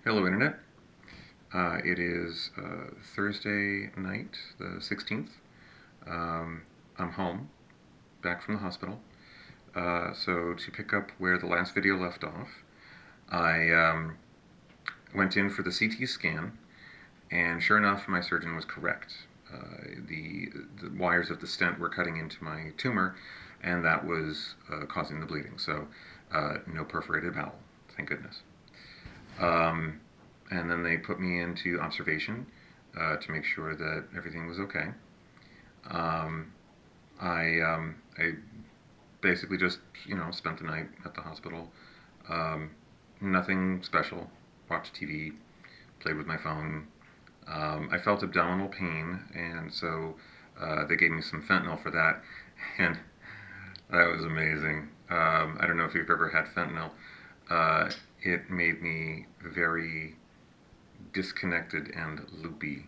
Hello, Internet. It is Thursday night, the 16th. I'm home, back from the hospital. So, to pick up where the last video left off, I went in for the CT scan, and sure enough, my surgeon was correct. The wires of the stent were cutting into my tumor, and that was causing the bleeding. So, no perforated bowel, thank goodness. And then they put me into observation to make sure that everything was okay. I basically just, spent the night at the hospital. Nothing special. Watched TV, played with my phone. I felt abdominal pain, and so they gave me some fentanyl for that, and that was amazing. I don't know if you've ever had fentanyl. It made me very disconnected and loopy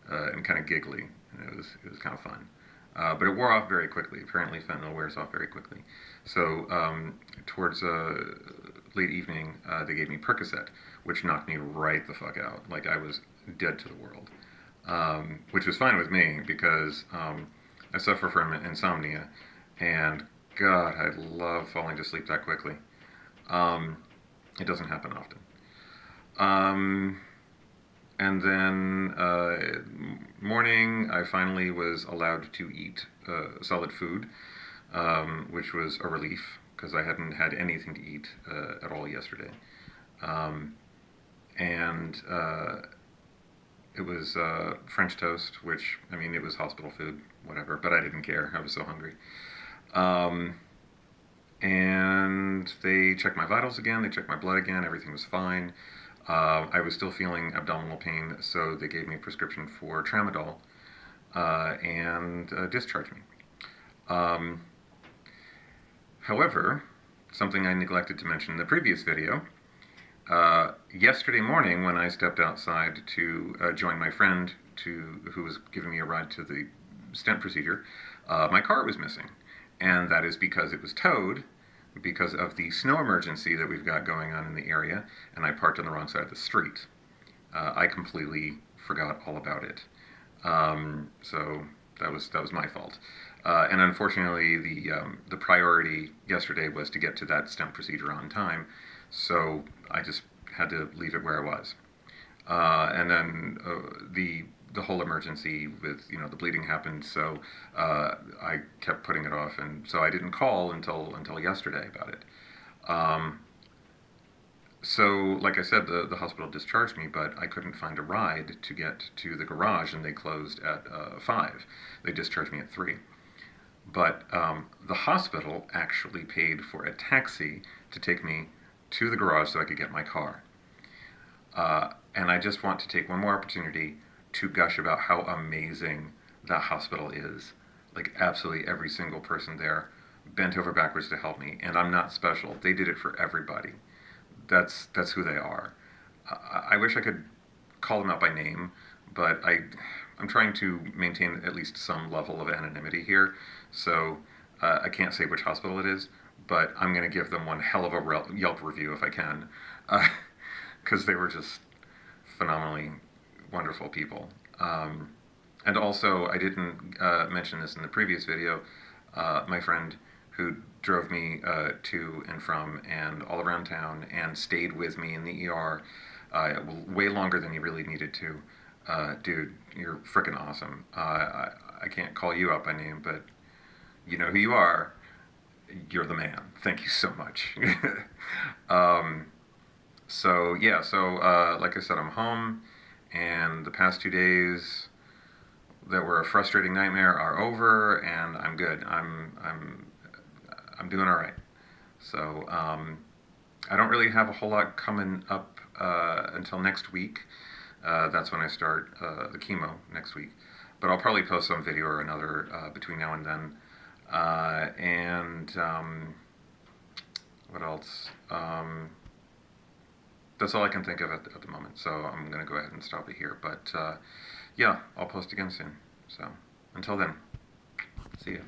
and kind of giggly. And it was kind of fun. But it wore off very quickly. Apparently, fentanyl wears off very quickly. So towards late evening, they gave me Percocet, which knocked me right the fuck out. Like I was dead to the world, which was fine with me because I suffer from insomnia, and God, I love falling to sleep that quickly. It doesn't happen often. And then morning, I finally was allowed to eat solid food, which was a relief because I hadn't had anything to eat at all yesterday. And it was French toast, which, I mean, it was hospital food, whatever, but I didn't care. I was so hungry. And they checked my vitals again, they checked my blood again, everything was fine. I was still feeling abdominal pain, so they gave me a prescription for Tramadol and discharged me. However, something I neglected to mention in the previous video, yesterday morning when I stepped outside to join my friend who was giving me a ride to the stent procedure, my car was missing. And that is because it was towed because of the snow emergency that we've got going on in the area, and I parked on the wrong side of the street. I completely forgot all about it. So that was my fault. And unfortunately, the priority yesterday was to get to that stent procedure on time, so I just had to leave it where I was. And then the whole emergency with the bleeding happened, so I kept putting it off, and so I didn't call until yesterday about it. So like I said, the hospital discharged me, but I couldn't find a ride to get to the garage, and they closed at 5. They discharged me at 3. But the hospital actually paid for a taxi to take me to the garage so I could get my car. And I just want to take one more opportunity to gush about how amazing that hospital is. Like, absolutely every single person there bent over backwards to help me, and I'm not special. They did it for everybody. That's who they are. I wish I could call them out by name, but I'm trying to maintain at least some level of anonymity here, so I can't say which hospital it is, but I'm going to give them one hell of a Yelp review if I can, because they were just phenomenally wonderful people. And also, I didn't mention this in the previous video, my friend who drove me to and from and all around town and stayed with me in the ER way longer than he really needed to. Dude, you're freaking awesome. I can't call you out by name, but you know who you are. You're the man. Thank you so much. So like I said, I'm home, and the past 2 days that were a frustrating nightmare are over, and I'm good. I'm doing all right. So I don't really have a whole lot coming up until next week. That's when I start the chemo next week. But I'll probably post some video or another between now and then. What else? That's all I can think of at the moment, so I'm going to go ahead and stop it here. But yeah, I'll post again soon. So until then, see ya.